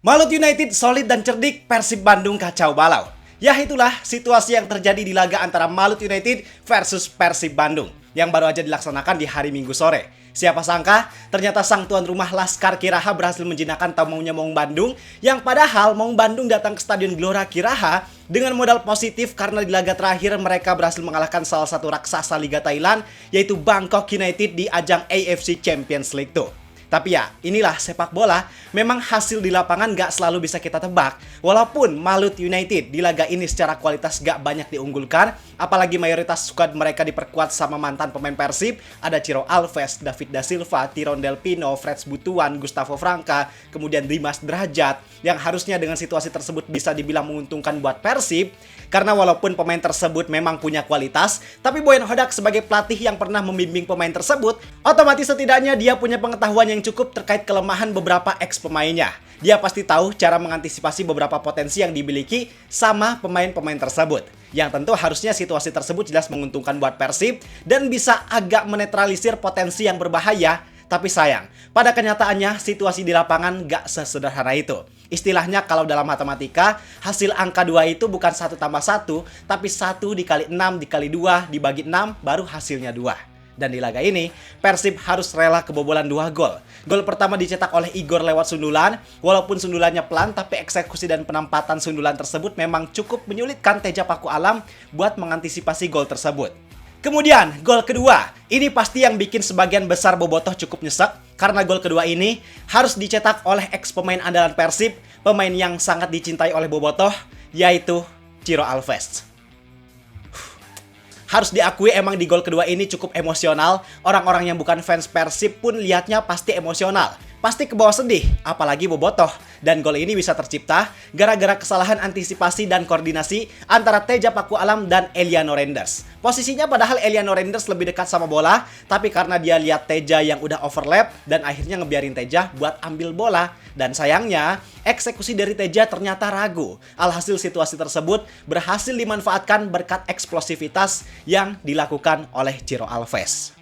Malut United solid dan cerdik, Persib Bandung kacau balau. Ya itulah situasi yang terjadi di laga antara Malut United versus Persib Bandung yang baru aja dilaksanakan di hari Minggu sore. Siapa sangka, ternyata sang tuan rumah Laskar Kiraha berhasil menjinakkan tamunya Maung Bandung, yang padahal Maung Bandung datang ke Stadion Gelora Kiraha dengan modal positif karena di laga terakhir mereka berhasil mengalahkan salah satu raksasa Liga Thailand, yaitu Bangkok United di ajang AFC Champions League tuh. Tapi ya, inilah sepak bola, memang hasil di lapangan gak selalu bisa kita tebak. Walaupun Malut United di laga ini secara kualitas gak banyak diunggulkan, apalagi mayoritas skuad mereka diperkuat sama mantan pemain Persib, ada Ciro Alves, David Da Silva, Tiron Del Pino, Freds Butuan, Gustavo Franca, kemudian Dimas Derajat, yang harusnya dengan situasi tersebut bisa dibilang menguntungkan buat Persib, karena walaupun pemain tersebut memang punya kualitas, tapi Boyan Hodak sebagai pelatih yang pernah membimbing pemain tersebut, otomatis setidaknya dia punya pengetahuan yang cukup terkait kelemahan beberapa ex pemainnya. Dia pasti tahu cara mengantisipasi beberapa potensi yang dimiliki sama pemain-pemain tersebut. Yang tentu harusnya situasi tersebut jelas menguntungkan buat Persib dan bisa agak menetralisir potensi yang berbahaya. Tapi sayang, pada kenyataannya situasi di lapangan gak sesederhana itu. Istilahnya kalau dalam matematika, hasil angka 2 itu bukan 1 tambah 1, tapi 1 dikali 6 dikali 2 dibagi 6 baru hasilnya 2. Dan di laga ini, Persib harus rela kebobolan 2 gol. Gol pertama dicetak oleh Igor lewat sundulan. Walaupun sundulannya pelan, tapi eksekusi dan penempatan sundulan tersebut memang cukup menyulitkan Teja Paku Alam buat mengantisipasi gol tersebut. Kemudian, gol kedua. Ini pasti yang bikin sebagian besar bobotoh cukup nyesek, karena gol kedua ini harus dicetak oleh ex pemain andalan Persib, pemain yang sangat dicintai oleh bobotoh, yaitu Ciro Alves. Harus diakui emang di gol kedua ini cukup emosional. Orang-orang yang bukan fans Persib pun lihatnya pasti emosional. Pasti kebawa sedih, apalagi bobotoh. Dan gol ini bisa tercipta gara-gara kesalahan antisipasi dan koordinasi antara Teja Paku Alam dan Eliano Renders. Posisinya padahal Eliano Renders lebih dekat sama bola, tapi karena dia lihat Teja yang udah overlap dan akhirnya ngebiarin Teja buat ambil bola. Dan sayangnya, eksekusi dari Teja ternyata ragu. Alhasil situasi tersebut berhasil dimanfaatkan berkat eksplosivitas yang dilakukan oleh Ciro Alves.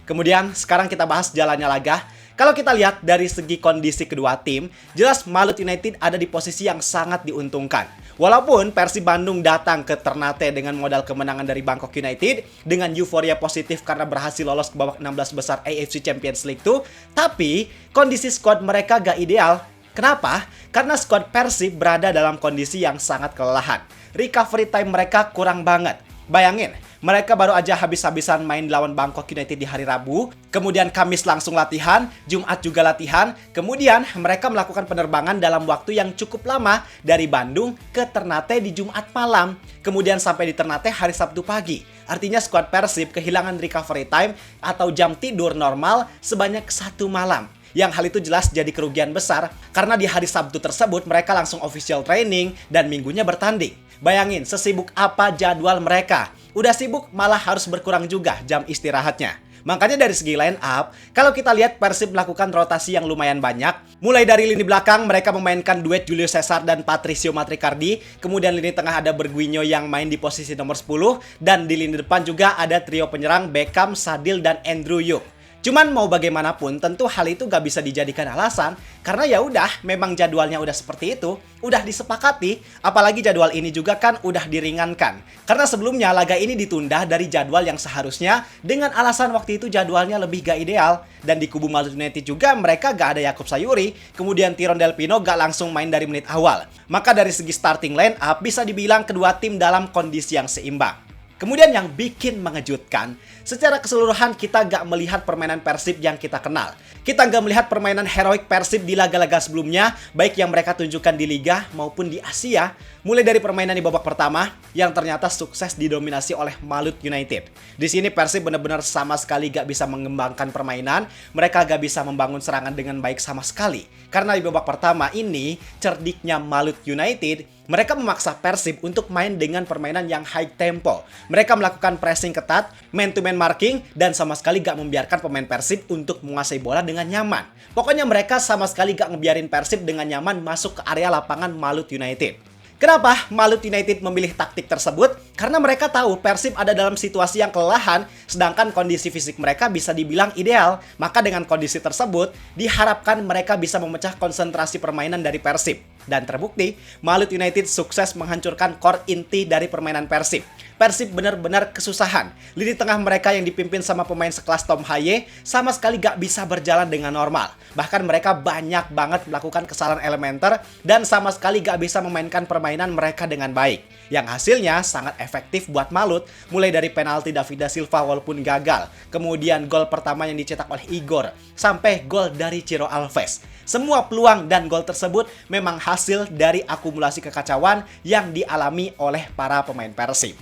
Kemudian sekarang kita bahas jalannya laga. Kalau kita lihat dari segi kondisi kedua tim, jelas Malut United ada di posisi yang sangat diuntungkan. Walaupun Persib Bandung datang ke Ternate dengan modal kemenangan dari Bangkok United dengan euforia positif karena berhasil lolos ke babak 16 besar AFC Champions League tuh, tapi kondisi skuad mereka gak ideal. Kenapa? Karena skuad Persib berada dalam kondisi yang sangat kelelahan. Recovery time mereka kurang banget. Bayangin, mereka baru aja habis-habisan main lawan Bangkok United di hari Rabu, kemudian Kamis langsung latihan, Jumat juga latihan, kemudian mereka melakukan penerbangan dalam waktu yang cukup lama dari Bandung ke Ternate di Jumat malam, kemudian sampai di Ternate hari Sabtu pagi. Artinya skuad Persib kehilangan recovery time atau jam tidur normal sebanyak 1 malam. Yang hal itu jelas jadi kerugian besar karena di hari Sabtu tersebut mereka langsung official training dan minggunya bertanding. Bayangin sesibuk apa jadwal mereka. Udah sibuk malah harus berkurang juga jam istirahatnya. Makanya dari segi line up, kalau kita lihat Persib melakukan rotasi yang lumayan banyak. Mulai dari lini belakang mereka memainkan duet Julio Cesar dan Patricio Matricardi. Kemudian lini tengah ada Berguinho yang main di posisi nomor 10. Dan di lini depan juga ada trio penyerang Beckham, Sadil, dan Andrew Yung. Cuman mau bagaimanapun tentu hal itu gak bisa dijadikan alasan karena ya udah memang jadwalnya udah seperti itu, udah disepakati, apalagi jadwal ini juga kan udah diringankan. Karena sebelumnya laga ini ditunda dari jadwal yang seharusnya dengan alasan waktu itu jadwalnya lebih gak ideal. Dan di kubu Malut United juga mereka gak ada Yakub Sayuri, kemudian Tiron Del Pino gak langsung main dari menit awal. Maka dari segi starting line up bisa dibilang kedua tim dalam kondisi yang seimbang. Kemudian yang bikin mengejutkan, secara keseluruhan kita gak melihat permainan Persib yang kita kenal. Kita gak melihat permainan heroik Persib di laga-laga sebelumnya, baik yang mereka tunjukkan di Liga maupun di Asia. Mulai dari permainan di babak pertama, yang ternyata sukses didominasi oleh Malut United. Di sini Persib benar-benar sama sekali gak bisa mengembangkan permainan, mereka gak bisa membangun serangan dengan baik sama sekali. Karena di babak pertama ini, cerdiknya Malut United, mereka memaksa Persib untuk main dengan permainan yang high tempo. Mereka melakukan pressing ketat, man-to-man marking, dan sama sekali gak membiarkan pemain Persib untuk menguasai bola dengan nyaman. Pokoknya mereka sama sekali gak ngebiarin Persib dengan nyaman masuk ke area lapangan Malut United. Kenapa Malut United memilih taktik tersebut? Karena mereka tahu Persib ada dalam situasi yang kelelahan, sedangkan kondisi fisik mereka bisa dibilang ideal. Maka dengan kondisi tersebut, diharapkan mereka bisa memecah konsentrasi permainan dari Persib. Dan terbukti, Malut United sukses menghancurkan core inti dari permainan Persib. Persib benar-benar kesusahan. Lini tengah mereka yang dipimpin sama pemain sekelas Tom Haye sama sekali gak bisa berjalan dengan normal. Bahkan mereka banyak banget melakukan kesalahan elementer dan sama sekali gak bisa memainkan permainan mereka dengan baik. Yang hasilnya sangat efektif buat Malut, mulai dari penalti David da Silva walaupun gagal, kemudian gol pertama yang dicetak oleh Igor, sampai gol dari Ciro Alves. Semua peluang dan gol tersebut memang hasil dari akumulasi kekacauan yang dialami oleh para pemain Persib.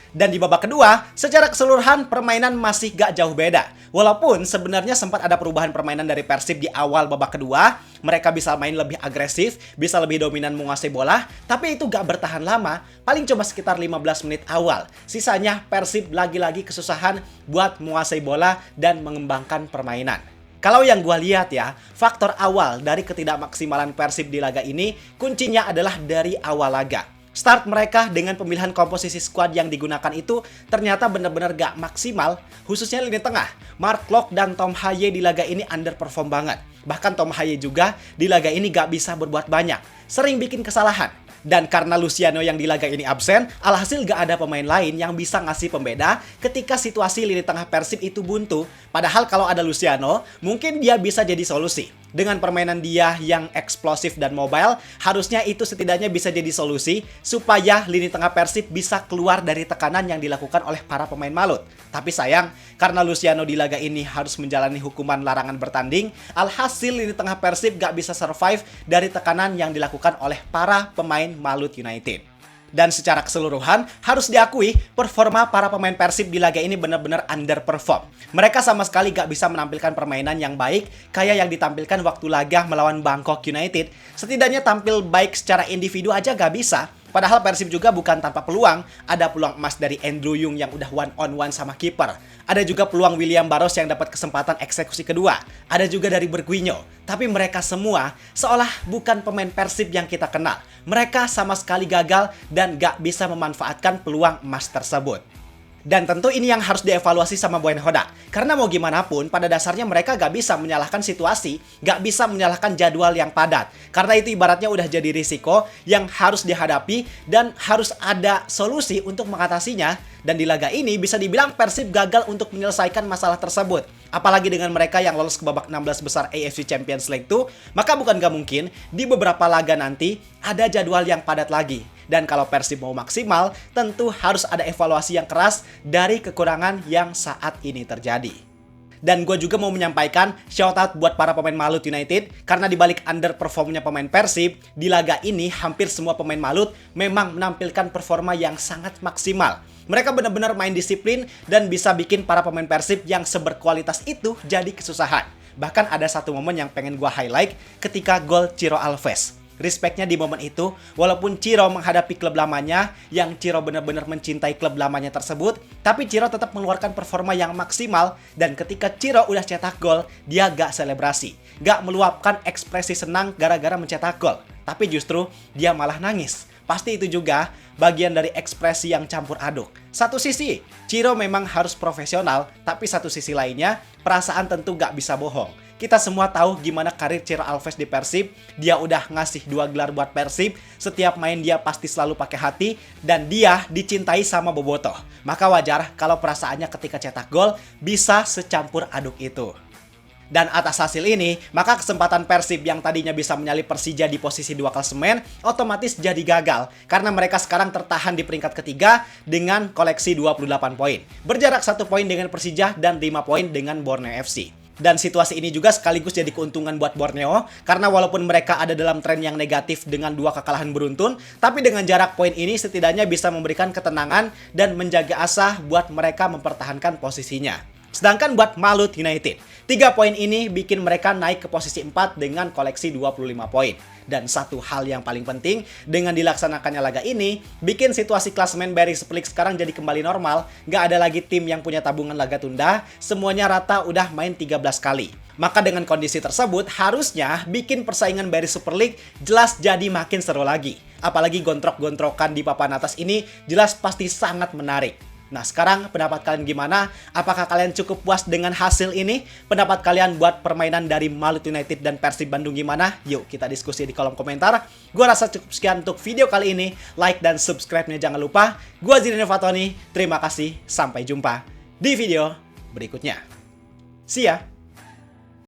Dan di babak kedua, secara keseluruhan permainan masih gak jauh beda. Walaupun sebenarnya sempat ada perubahan permainan dari Persib di awal babak kedua, mereka bisa main lebih agresif, bisa lebih dominan menguasai bola, tapi itu gak bertahan lama, paling cuma sekitar 15 menit awal. Sisanya Persib lagi-lagi kesusahan buat menguasai bola dan mengembangkan permainan. Kalau yang gue lihat ya, faktor awal dari ketidakmaksimalan Persib di laga ini, kuncinya adalah dari awal laga. Start mereka dengan pemilihan komposisi skuad yang digunakan itu ternyata benar-benar gak maksimal, khususnya lini tengah. Mark Klok dan Tom Haye di laga ini underperform banget. Bahkan Tom Haye juga di laga ini gak bisa berbuat banyak, sering bikin kesalahan. Dan karena Luciano yang di laga ini absen, alhasil gak ada pemain lain yang bisa ngasih pembeda ketika situasi lini tengah Persib itu buntu. Padahal kalau ada Luciano, mungkin dia bisa jadi solusi. Dengan permainan dia yang eksplosif dan mobile, harusnya itu setidaknya bisa jadi solusi supaya lini tengah Persib bisa keluar dari tekanan yang dilakukan oleh para pemain Malut. Tapi sayang, karena Luciano di laga ini harus menjalani hukuman larangan bertanding, alhasil lini tengah Persib gak bisa survive dari tekanan yang dilakukan oleh para pemain Malut United. Dan secara keseluruhan, harus diakui performa para pemain Persib di laga ini benar-benar underperform. Mereka sama sekali gak bisa menampilkan permainan yang baik kayak yang ditampilkan waktu laga melawan Bangkok United. Setidaknya tampil baik secara individu aja gak bisa. Padahal Persib juga bukan tanpa peluang. Ada peluang emas dari Andrew Yung yang udah one on one sama kiper. Ada juga peluang William Barros yang dapat kesempatan eksekusi kedua. Ada juga dari Berguinho. Tapi mereka semua seolah bukan pemain Persib yang kita kenal. Mereka sama sekali gagal dan gak bisa memanfaatkan peluang emas tersebut. Dan tentu ini yang harus dievaluasi sama Buenhoda. Karena mau gimana pun, pada dasarnya mereka gak bisa menyalahkan situasi, gak bisa menyalahkan jadwal yang padat. Karena itu ibaratnya udah jadi risiko yang harus dihadapi dan harus ada solusi untuk mengatasinya. Dan di laga ini bisa dibilang Persib gagal untuk menyelesaikan masalah tersebut. Apalagi dengan mereka yang lolos ke babak 16 besar AFC Champions League tuh, maka bukan gak mungkin di beberapa laga nanti ada jadwal yang padat lagi. Dan kalau Persib mau maksimal, tentu harus ada evaluasi yang keras dari kekurangan yang saat ini terjadi. Dan gue juga mau menyampaikan shoutout buat para pemain Malut United, karena dibalik underperformnya pemain Persib, di laga ini hampir semua pemain Malut memang menampilkan performa yang sangat maksimal. Mereka benar-benar main disiplin dan bisa bikin para pemain Persib yang seberkualitas itu jadi kesusahan. Bahkan ada satu momen yang pengen gue highlight ketika gol Ciro Alves. Respectnya di momen itu, walaupun Ciro menghadapi klub lamanya, yang Ciro benar-benar mencintai klub lamanya tersebut, tapi Ciro tetap mengeluarkan performa yang maksimal, dan ketika Ciro udah cetak gol, dia gak selebrasi, gak meluapkan ekspresi senang gara-gara mencetak gol, tapi justru dia malah nangis. Pasti itu juga bagian dari ekspresi yang campur aduk. Satu sisi, Ciro memang harus profesional, tapi satu sisi lainnya, perasaan tentu gak bisa bohong. Kita semua tahu gimana karir Ciro Alves di Persib. Dia udah ngasih 2 gelar buat Persib. Setiap main dia pasti selalu pakai hati. Dan dia dicintai sama Bobotoh. Maka wajar kalau perasaannya ketika cetak gol bisa secampur aduk itu. Dan atas hasil ini, maka kesempatan Persib yang tadinya bisa menyalip Persija di posisi 2 klasemen otomatis jadi gagal. Karena mereka sekarang tertahan di peringkat ketiga dengan koleksi 28 poin. Berjarak 1 poin dengan Persija dan 5 poin dengan Borneo FC. Dan situasi ini juga sekaligus jadi keuntungan buat Borneo, karena walaupun mereka ada dalam tren yang negatif dengan 2 kekalahan beruntun, tapi dengan jarak poin ini setidaknya bisa memberikan ketenangan dan menjaga asa buat mereka mempertahankan posisinya. Sedangkan buat Malut United, 3 poin ini bikin mereka naik ke posisi 4 dengan koleksi 25 poin. Dan satu hal yang paling penting, dengan dilaksanakannya laga ini, bikin situasi klasemen Barry Split sekarang jadi kembali normal. Gak ada lagi tim yang punya tabungan laga tunda, semuanya rata udah main 13 kali. Maka dengan kondisi tersebut, harusnya bikin persaingan Barry Super League jelas jadi makin seru lagi. Apalagi gontrok-gontrokan di papan atas ini jelas pasti sangat menarik. Nah sekarang pendapat kalian gimana? Apakah kalian cukup puas dengan hasil ini? Pendapat kalian buat permainan dari Malut United dan Persib Bandung gimana? Yuk kita diskusi di kolom komentar. Gua rasa cukup sekian untuk video kali ini. Like dan subscribe-nya jangan lupa. Gua Zidane Fatoni, terima kasih. Sampai jumpa di video berikutnya. See ya!